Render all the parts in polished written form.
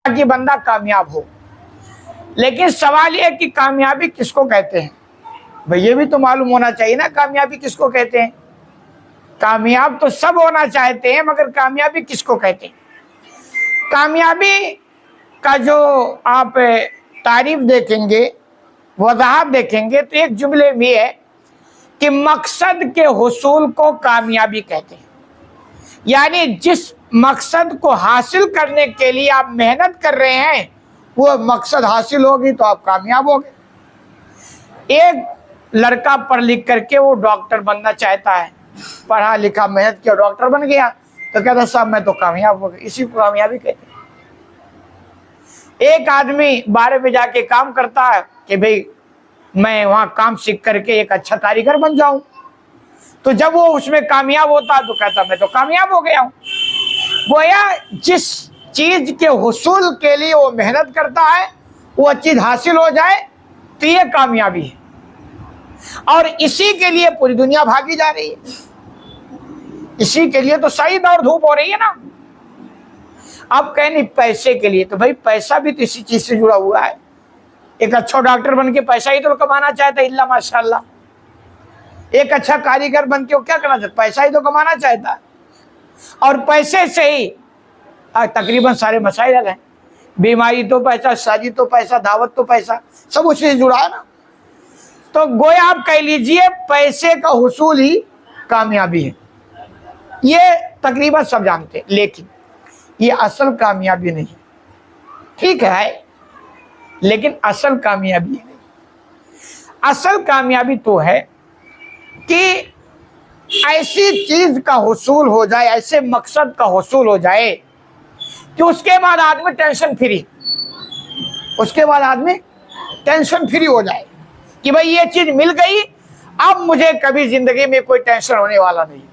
کہ بندہ کامیاب ہو، لیکن سوال یہ ہے کہ کامیابی کس کو کہتے ہیں؟ بھئی یہ بھی تو معلوم ہونا چاہیے نا، کامیابی کس کو کہتے ہیں؟ کامیاب تو سب ہونا چاہتے ہیں، مگر کامیابی کس کو کہتے ہیں؟ کامیابی کا جو آپ تعریف دیکھیں گے، وضاحت دیکھیں گے، تو ایک جملے میں ہے کہ مقصد کے حصول کو کامیابی کہتے ہیں۔ یعنی جس مقصد کو حاصل کرنے کے لیے آپ محنت کر رہے ہیں، وہ مقصد حاصل ہوگی تو آپ کامیاب ہوگے۔ ایک لڑکا پڑھ لکھ کر کے وہ ڈاکٹر بننا چاہتا ہے، پڑھا لکھا محنت کیا ڈاکٹر بن گیا، تو کہتا صاحب میں تو کامیاب ہو گیا، اسی کو کامیابی کہتے ہیں۔ ایک آدمی بارے میں جا کے کام کرتا ہے کہ بھئی میں وہاں کام سیکھ کر کے ایک اچھا کاریگر بن جاؤں، تو جب وہ اس میں کامیاب ہوتا ہے تو کہتا میں تو کامیاب ہو گیا ہوں۔ گویا جس چیز کے حصول کے لیے وہ محنت کرتا ہے، وہ چیز حاصل ہو جائے تو یہ کامیابی ہے، اور اسی کے لیے پوری دنیا بھاگی جا رہی ہے، اسی کے لیے تو صحیح دور دھوپ ہو رہی ہے نا۔ اب کہیں نہیں پیسے کے لیے، تو بھائی پیسہ بھی تو اسی چیز سے جڑا ہوا ہے۔ ایک اچھا ڈاکٹر بن کے پیسہ ہی تو کمانا چاہتا ہے، اللہ ماشاء اللہ۔ ایک اچھا کاریگر بن کے وہ کیا کرنا چاہتا ہے؟ پیسہ ہی تو کمانا چاہتا ہے، اور پیسے سے ہی تقریباً سارے مسائل حل ہیں۔ بیماری تو پیسہ، شادی تو پیسہ، دعوت تو پیسہ، سب اسی سے جڑا ہے نا۔ تو گویا آپ کہہ لیجئے پیسے کا حصول ہی کامیابی ہے، یہ تقریباً سب جانتے ہیں، لیکن یہ اصل کامیابی نہیں، ٹھیک ہے، لیکن اصل کامیابی نہیں۔ اصل کامیابی تو ہے کہ ایسی چیز کا حصول ہو جائے، ایسے مقصد کا حصول ہو جائے کہ اس کے بعد آدمی ٹینشن فری، اس کے بعد آدمی ٹینشن فری ہو جائے کہ بھئی یہ چیز مل گئی، اب مجھے کبھی زندگی میں کوئی ٹینشن ہونے والا نہیں۔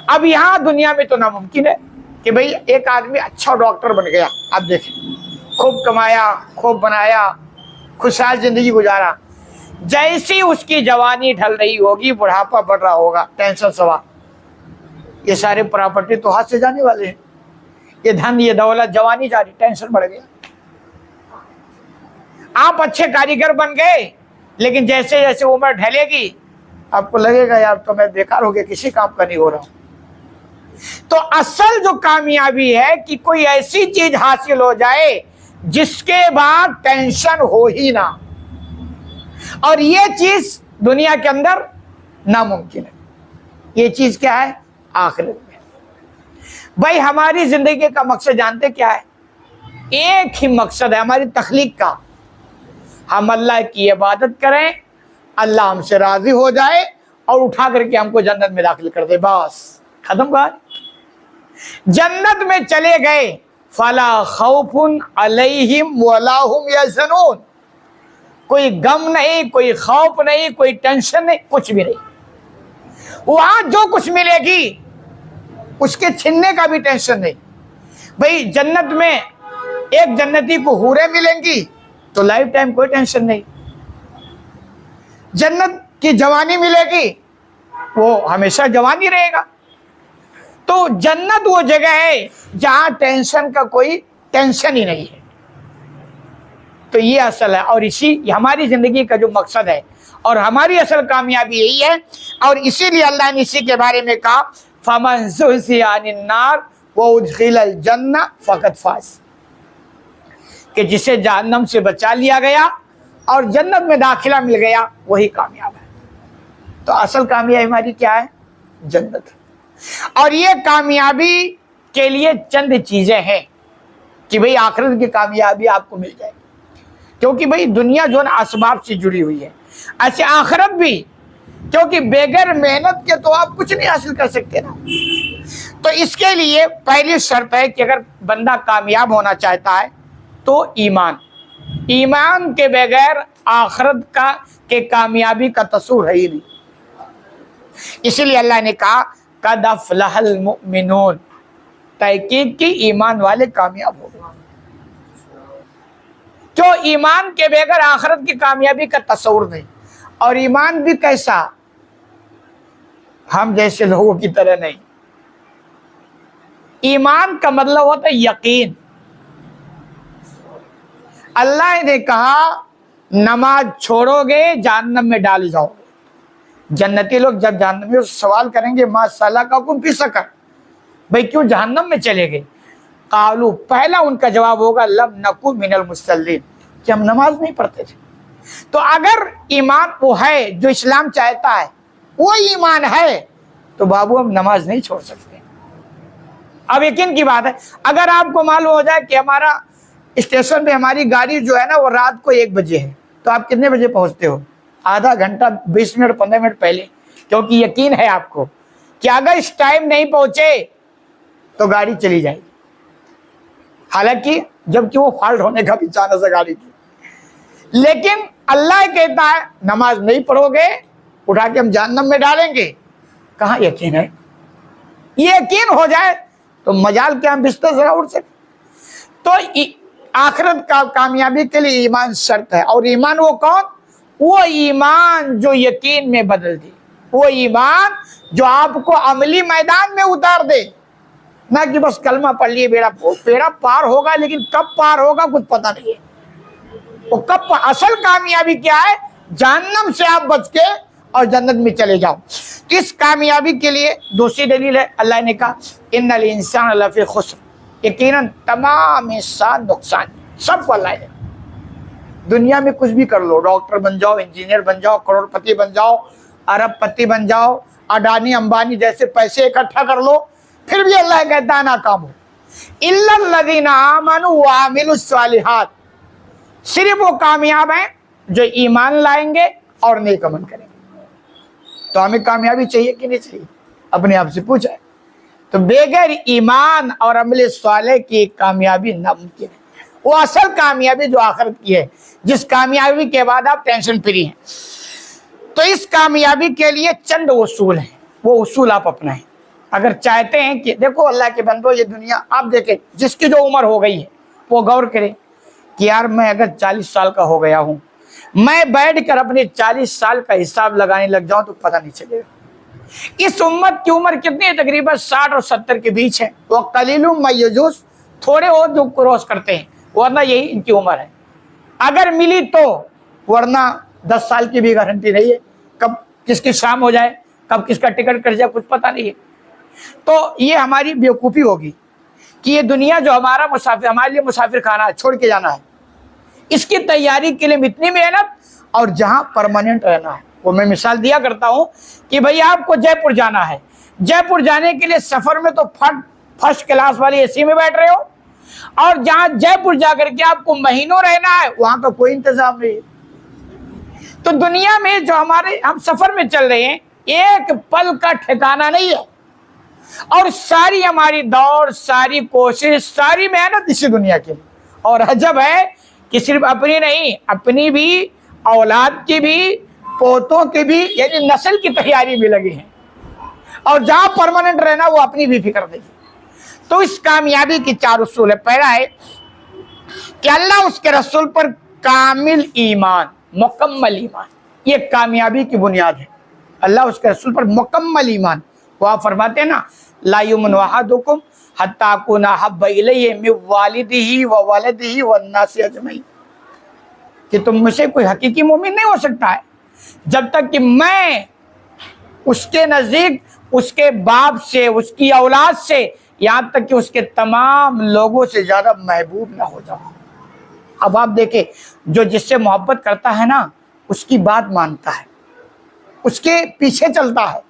اب یہاں دنیا میں تو ناممکن ہے کہ بھئی ایک آدمی اچھا ڈاکٹر بن گیا، اب دیکھیں خوب کمایا، خوب بنایا، خوشحال زندگی گزارا، جیسی اس کی جوانی ڈھل رہی ہوگی، بڑھاپا بڑھ رہا ہوگا، ٹینشن سوا، یہ سارے پراپرٹی تو ہاتھ سے جانے والے ہیں، یہ دھن، یہ دولت، جوانی جاری، ٹینشن بڑھ گیا۔ آپ اچھے کاریگر بن گئے، لیکن جیسے جیسے عمر ڈھلے گی آپ کو لگے گا یار تو میں بیکار ہو گیا، کسی کام کا نہیں ہو رہا ہوں۔ تو اصل جو کامیابی ہے کہ کوئی ایسی چیز حاصل ہو جائے جس کے بعد ٹینشن ہو ہی نہ، اور یہ چیز دنیا کے اندر ناممکن ہے۔ یہ چیز کیا ہے؟ آخرت میں۔ بھائی ہماری زندگی کا مقصد جانتے کیا ہے؟ ایک ہی مقصد ہے ہماری تخلیق کا، ہم اللہ کی عبادت کریں، اللہ ہم سے راضی ہو جائے اور اٹھا کر کے ہم کو جنت میں داخل کر دے، بس ختم بات۔ جنت میں چلے گئے فلا خوف علیہم ولا هم یحزنون، کوئی غم نہیں، کوئی خوف نہیں، کوئی ٹینشن نہیں، کچھ بھی نہیں۔ وہاں جو کچھ ملے گی اس کے چھننے کا بھی ٹینشن نہیں۔ بھئی جنت میں ایک جنتی کو حوریں ملیں گی تو لائف ٹائم کوئی ٹینشن نہیں۔ جنت کی جوانی ملے گی، وہ ہمیشہ جوانی رہے گا۔ تو جنت وہ جگہ ہے جہاں ٹینشن کا کوئی ٹینشن ہی نہیں ہے۔ تو یہ اصل ہے، اور اسی ہماری زندگی کا جو مقصد ہے اور ہماری اصل کامیابی یہی ہے، اور اسی لیے اللہ نے اسی کے بارے میں کہا فَمَنْ زُحْزِحَ عَنِ النَّارِ وَأُدْخِلَ الْجَنَّةَ فَقَدْ فَازَ، کہ جسے جہنم سے بچا لیا گیا اور جنت میں داخلہ مل گیا وہی کامیاب ہے۔ تو اصل کامیابی ہماری کیا ہے؟ جنت۔ اور یہ کامیابی کے لیے چند چیزیں ہیں کہ بھئی آخرت کی کامیابی آپ کو مل جائے، کیونکہ بھئی دنیا جو ہے نا اسباب سے جڑی ہوئی ہے، ایسے آخرت بھی، کیونکہ بغیر محنت کے تو آپ کچھ نہیں حاصل کر سکتے نا۔ تو اس کے لیے پہلی شرط ہے کہ اگر بندہ کامیاب ہونا چاہتا ہے تو ایمان، ایمان کے بغیر آخرت کا کہ کامیابی کا تصور ہے ہی نہیں۔ اسی لیے اللہ نے کہا قد افلح المؤمنون، تحقیق کی ایمان والے کامیاب ہو گئے۔ کیوں؟ ایمان کے بغیر آخرت کی کامیابی کا تصور نہیں، اور ایمان بھی کیسا؟ ہم جیسے لوگوں کی طرح نہیں۔ ایمان کا مطلب ہوتا ہے یقین، اللہ نے کہا نماز چھوڑو گے جہنم میں ڈال جاؤ گے۔ جنتی لوگ جب جہنم میں سوال کریں گے ما سلککم فی سقر، بھئی کیوں جہنم میں چلے گئے؟ قالو، پہلا ان کا جواب ہوگا لم نکو من المصلین، کہ ہم نماز نہیں پڑھتے تھے۔ تو اگر ایمان وہ ہے جو اسلام چاہتا ہے، وہ ایمان ہے، تو بابو ہم نماز نہیں چھوڑ سکتے۔ اب یقین کی بات ہے، اگر آپ کو معلوم ہو جائے کہ ہمارا اسٹیشن پہ ہماری گاڑی جو ہے نا وہ رات کو 1 بجے ہے، تو آپ کتنے بجے پہنچتے ہو؟ آدھا گھنٹہ 20 منٹ 15 منٹ پہلے، کیونکہ یقین ہے آپ کو کہ اگر اس ٹائم نہیں پہنچے تو گاڑی چلی جائے گی، حالانکہ جبکہ وہ فالٹ ہونے کا بھی چانس ہے گاڑی کی۔ لیکن اللہ کہتا ہے نماز نہیں پڑھو گے اٹھا کے ہم جہنم میں ڈالیں گے۔ کہاں یقین ہے؟ یہ یقین ہو جائے تو مجال کے ہم بستر سے اٹھ سکیں۔ تو آخرت کا کامیابی کے لیے ایمان شرط ہے، اور ایمان وہ کون؟ وہ ایمان جو یقین میں بدل دے، وہ ایمان جو آپ کو عملی میدان میں اتار دے، نہ کہ بس کلمہ پڑھ لیے بیڑا پار ہوگا، لیکن کب پار ہوگا کچھ پتہ نہیں ہے۔ وہ کب اصل کامیابی کیا ہے؟ جہنم سے آپ بچ کے اور جنت میں چلے جاؤ۔ اس کامیابی کے لیے دوسری دلیل ہے، اللہ نے کہا ان الانسان لفی خسر، یقیناً تمام انسان نقصان، سب کو اللہ نے۔ دنیا میں کچھ بھی کر لو، ڈاکٹر بن جاؤ، انجینئر بن جاؤ، کروڑ پتی بن جاؤ، ارب پتی بن جاؤ، اڈانی امبانی جیسے پیسے اکٹھا کر لو، پھر بھی اللہ کہتا ہے ناکام ہو۔ الا الذین آمنوا وعملوا الصالحات، صرف وہ کامیاب ہیں جو ایمان لائیں گے اور نیک عمل کریں گے۔ تو ہمیں کامیابی چاہیے کہ نہیں چاہیے؟ اپنے آپ سے پوچھا ہے۔ تو بغیر ایمان اور عمل صالح کی کامیابی ناممکن ہے۔ وہ اصل کامیابی جو آخرت کی ہے، جس کامیابی کے بعد آپ ٹینشن فری ہیں۔ تو اس کامیابی کے لیے چند اصول ہیں، وہ اصول آپ اپنائیں۔ اگر چاہتے ہیں کہ دیکھو اللہ کے بندو، یہ دنیا آپ دیکھیں، جس کی جو عمر ہو گئی ہے وہ غور کرے کہ یار میں اگر 40 سال کا ہو گیا ہوں، میں بیٹھ کر اپنے 40 سال کا حساب لگانے لگ جاؤں تو پتہ نہیں چلے گا۔ اس امت کی عمر کتنی ہے؟ تقریباً 60 اور 70 کے بیچ ہے۔ وہ قلیل ما یجوز، تھوڑے اور جو کراس کرتے ہیں، ورنہ یہی ان کی عمر ہے۔ اگر ملی تو، ورنہ 10 سال کی بھی گارنٹی نہیں ہے، کب کس کی شام ہو جائے، کب کس کا ٹکٹ کٹ جائے، کچھ پتہ نہیں ہے۔ تو یہ ہماری بیوقوفی ہوگی کہ یہ دنیا جو ہمارے لیے مسافر خانہ ہے، چھوڑ کے جانا ہے، اس کی تیاری کے لیے اتنی محنت، اور جہاں پرماننٹ رہنا ہے۔ وہ میں مثال دیا کرتا ہوں کہ بھئی آپ کو جے پور جانا ہے، جے پور جانے کے لیے سفر میں تو فرسٹ کلاس والی اے سی میں بیٹھ رہے ہو، اور جہاں جے پور جا کر کے آپ کو مہینوں رہنا ہے وہاں کا کوئی انتظام نہیں ہے۔ تو دنیا میں جو ہم سفر میں چل رہے ہیں، ایک پل کا ٹھکانہ نہیں ہے، اور ساری ہماری دوڑ، ساری کوشش، ساری محنت اسی دنیا کے لیے۔ اور عجب ہے کہ صرف اپنی نہیں، اپنی بھی، اولاد کی بھی، پوتوں کی بھی، یعنی نسل کی تیاری بھی لگی ہے، اور جہاں پرماننٹ رہنا وہ اپنی بھی فکر دے گی۔ تو اس کامیابی کی 4 اصول ہے۔ پہلا ہے کہ اللہ اس کے رسول پر کامل ایمان، مکمل ایمان، یہ کامیابی کی بنیاد ہے۔ اللہ اس کے رسول پر مکمل ایمان۔ وہ آپ فرماتے ہیں نا لا یؤمن احدکم حتی اکون احب الیہ من والدہ وولدہ والناس اجمعین، کہ تم میں سے کوئی حقیقی مومن نہیں ہو سکتا ہے جب تک کہ میں اس کے نزدیک، اس کے باپ سے، اس کی اولاد سے، یہاں تک کہ اس کے تمام لوگوں سے زیادہ محبوب نہ ہو جاؤں۔ اب آپ دیکھیں، جو جس سے محبت کرتا ہے نا، اس کی بات مانتا ہے، اس کے پیچھے چلتا ہے۔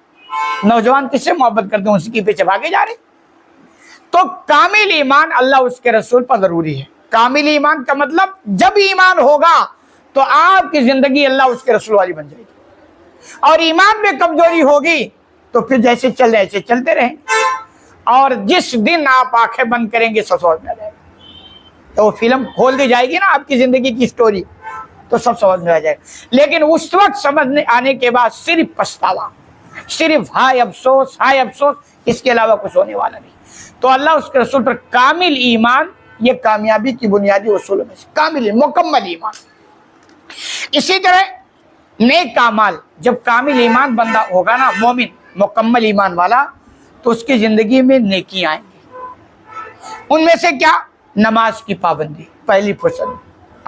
نوجوان کس سے محبت کرتے ہیں؟ اسی کے پیچھے بھاگے جا رہے۔ تو کامل ایمان اللہ اس کے رسول پر ضروری ہے۔ کامل ایمان کا مطلب جب ایمان ہوگا تو آپ کی زندگی اللہ اس کے رسول والی بن جائے گی، اور ایمان میں کمزوری ہوگی تو پھر جیسے چل رہے ایسے چلتے رہیں، اور جس دن آپ آنکھیں بند کریں گے سب سمجھ میں آ جائے گا۔ تو وہ فلم کھول دی جائے گی نا آپ کی زندگی کی سٹوری، تو سب سمجھ میں آ جائے گا۔ لیکن اس وقت سمجھنے آنے کے بعد صرف پچھتاوا، صرف ہائے افسوس، ہائے افسوس، اس کے علاوہ کچھ ہونے والا نہیں۔ تو اللہ اس کے رسول پر کامل ایمان، یہ کامیابی کی بنیادی اصولوں میں سے کامل، مکمل ایمان۔ اسی طرح نیک اعمال، جب کامل ایمان بندہ ہوگا نا، مومن مکمل ایمان والا، تو اس کی زندگی میں نیکی آئیں گی۔ ان میں سے کیا؟ نماز کی پابندی، پہلی فرض۔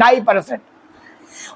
2.5%।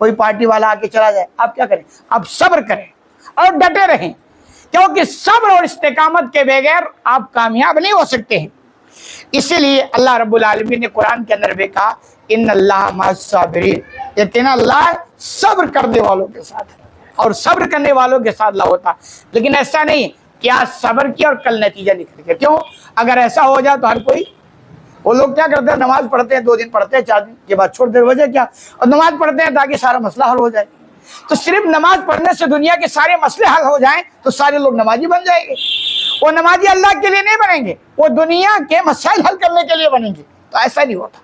کوئی پارٹی والا آ کے چلا جائے، آپ کیا کریں؟ آپ صبر کریں اور ڈٹے رہیں، کیونکہ صبر اور استقامت کے بغیر آپ کامیاب نہیں ہو سکتے ہیں۔ اسی لیے اللہ رب العالمین نے قرآن کے اندر بھی کہا ان اللہ مع الصابرین، یقینا اللہ صبر کرنے والوں کے ساتھ ہے، اور صبر کرنے والوں کے ساتھ اللہ ہوتا۔ لیکن ایسا نہیں کہ آج صبر کیا اور کل نتیجہ نکل گیا۔ کیوں؟ اگر ایسا ہو جائے تو ہر کوئی، وہ لوگ کیا کرتے ہیں، نماز پڑھتے ہیں 2 دن پڑھتے ہیں 4 دن کے بعد چھوڑ دے، وجہ کیا؟ اور نماز پڑھتے ہیں تاکہ سارا مسئلہ حل ہو جائے۔ تو صرف نماز پڑھنے سے دنیا کے سارے مسئلے حل ہو جائیں تو سارے لوگ نمازی بن جائیں گے۔ وہ نمازی اللہ کے لیے نہیں بنیں گے، وہ دنیا کے مسائل حل کرنے کے لیے بنیں گے۔ تو ایسا نہیں ہوتا۔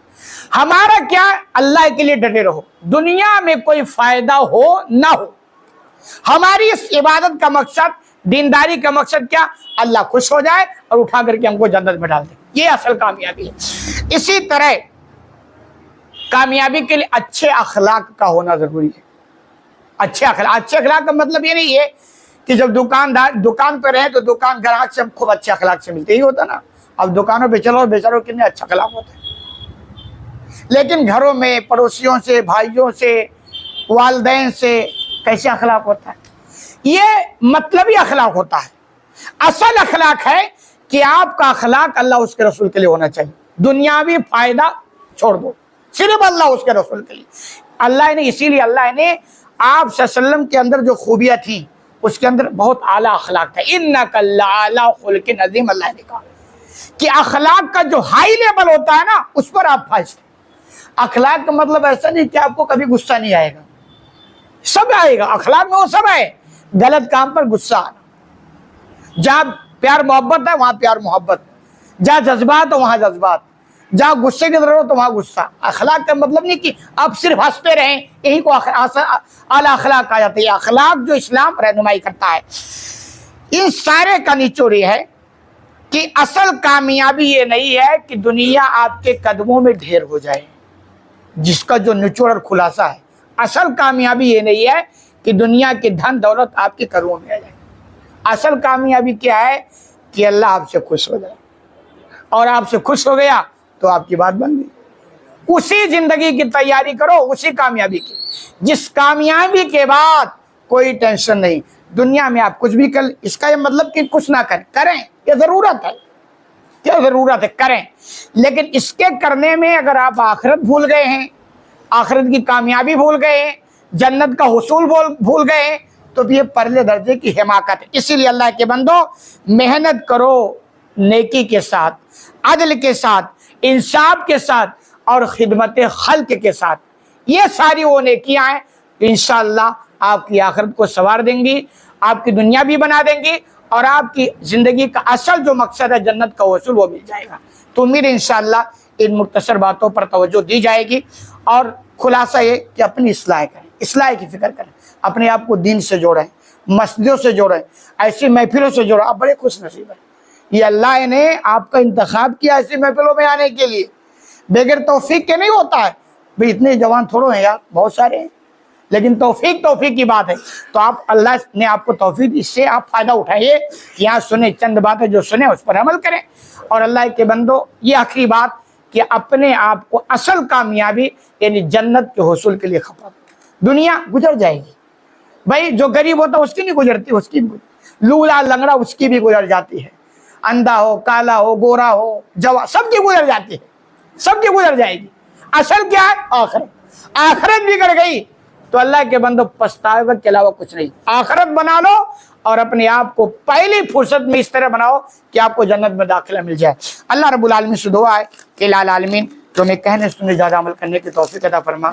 ہمارا کیا؟ اللہ کے لیے ڈٹے رہو، دنیا میں کوئی فائدہ ہو نہ ہو، ہماری اس عبادت کا مقصد، دینداری کا مقصد کیا؟ اللہ خوش ہو جائے اور اٹھا کر کے ہم کو جنت میں ڈال دے، یہ اصل کامیابی ہے۔ اسی طرح کامیابی کے لیے اچھے اخلاق کا ہونا ضروری ہے۔ اچھے اخلاق کا مطلب یہ نہیں ہے کہ جب دکان پہ رہے تو دکان گراہک سے خوب اچھے اخلاق سے ملتے ہی ہوتا نا۔ اب دکانوں پہ چلو بیچاروں کتنے اچھے اخلاق ہوتے ہیں، لیکن گھروں میں پڑوسیوں سے، بھائیوں سے، والدین سے کیسے اخلاق ہوتا ہے؟ یہ مطلبی اخلاق ہوتا ہے۔ اصل اخلاق ہے کہ آپ کا اخلاق اللہ اس کے رسول کے لیے ہونا چاہیے، دنیاوی فائدہ چھوڑ دو، صرف اللہ اس کے رسول کے لیے۔ اللہ نے اسی لیے اللہ نے آپ صلی اللہ علیہ وسلم کے اندر جو خوبیاں تھیں اس کے اندر بہت اعلیٰ اخلاق تھا۔ انک لعلی خلق عظیم، اللہ نے کہا کہ اخلاق کا جو ہائی لیول ہوتا ہے نا اس پر آپ فائز تھے۔ اخلاق کا مطلب ایسا نہیں کہ آپ کو کبھی غصہ نہیں آئے گا، سب آئے گا، اخلاق میں وہ سب ہے۔ غلط کام پر غصہ آنا، جہاں پیار محبت ہے وہاں پیار محبت، جہاں جذبات ہو وہاں جذبات، جہاں غصے کی ضرورت ہو وہاں غصہ۔ اخلاق کا مطلب نہیں کہ آپ صرف ہنستے رہیں، یہی کو اعلیٰ اخلاق کہا جاتا ہے۔ اخلاق جو اسلام رہنمائی کرتا ہے، ان سارے کا نچوڑ یہ ہے کہ اصل کامیابی یہ نہیں ہے کہ دنیا آپ کے قدموں میں ڈھیر ہو جائے، جس کا جو نچوڑ اور خلاصہ ہے۔ اصل کامیابی یہ نہیں ہے کہ دنیا کی دھن دولت آپ کے قدموں میں آ جائے۔ اصل کامیابی کیا ہے کہ اللہ آپ سے خوش ہو جائے، اور آپ سے خوش ہو گیا تو آپ کی بات بن گئی۔ اسی زندگی کی تیاری کرو، اسی کامیابی کی، جس کامیابی کے بعد کوئی ٹینشن نہیں۔ دنیا میں آپ کچھ بھی کر، اس کا یہ مطلب کہ کچھ نہ کریں، یہ ضرورت ہے، کیا ضرورت ہے، کریں، لیکن اس کے کرنے میں اگر آپ آخرت بھول گئے ہیں، آخرت کی کامیابی بھول گئے ہیں، جنت کا حصول بھول گئے ہیں، تو یہ پرلے درجے کی حماقت ہے۔ اسی لیے اللہ کے بندو محنت کرو، نیکی کے ساتھ، عدل کے ساتھ، انصاف کے ساتھ اور خدمت خلق کے ساتھ۔ یہ ساری وہ نیکیاں ہیں انشاءاللہ آپ کی آخرت کو سنوار دیں گی، آپ کی دنیا بھی بنا دیں گی، اور آپ کی زندگی کا اصل جو مقصد ہے جنت کا حصول وہ مل جائے گا۔ تو امید انشاءاللہ ان مختصر باتوں پر توجہ دی جائے گی، اور خلاصہ یہ کہ اپنی اصلاح کریں، اصلاح کی فکر کریں، اپنے آپ کو دین سے جوڑیں، مسجدوں سے جوڑیں، ایسی محفلوں سے جوڑیں۔ آپ بڑے خوش نصیب ہیں، یہ اللہ نے آپ کا انتخاب کیا ایسی محفلوں میں آنے کے لیے، بغیر توفیق کے نہیں ہوتا ہے۔ بھئی اتنے جوان تھوڑو ہیں یار، بہت سارے ہیں، لیکن توفیق کی بات ہے۔ تو آپ، اللہ نے آپ کو توفیق، اس سے آپ فائدہ اٹھائیے، یہاں سنیں، چند باتیں جو سنیں اس پر عمل کریں۔ اور اللہ کے بندو یہ آخری بات کہ اپنے آپ کو اصل کامیابی یعنی جنت کے حصول کے لیے خپا۔ دنیا گزر جائے گی، بھائی جو غریب ہوتا ہے اس کی نہیں گزرتی، اس کی لولا لنگڑا اس کی بھی گزر جاتی ہے، اندھا ہو، کالا ہو، گورا ہو، جوا، سب کی گزر جاتی ہے، سب کی گزر جائے گی۔ اصل کیا ہے؟ آخرت۔ آخرت بگڑ گئی تو اللہ کے بندو پچھتاوے کے علاوہ کچھ نہیں۔ آخرت بنا لو اور اپنے آپ کو پہلی فرصت میں اس طرح بناؤ کہ آپ کو جنت میں داخلہ مل جائے۔ اللہ رب العالمین سے دعا ہے کہ العالمین جو میں کہنے سننے زیادہ عمل کرنے کی توفیق عطا فرما۔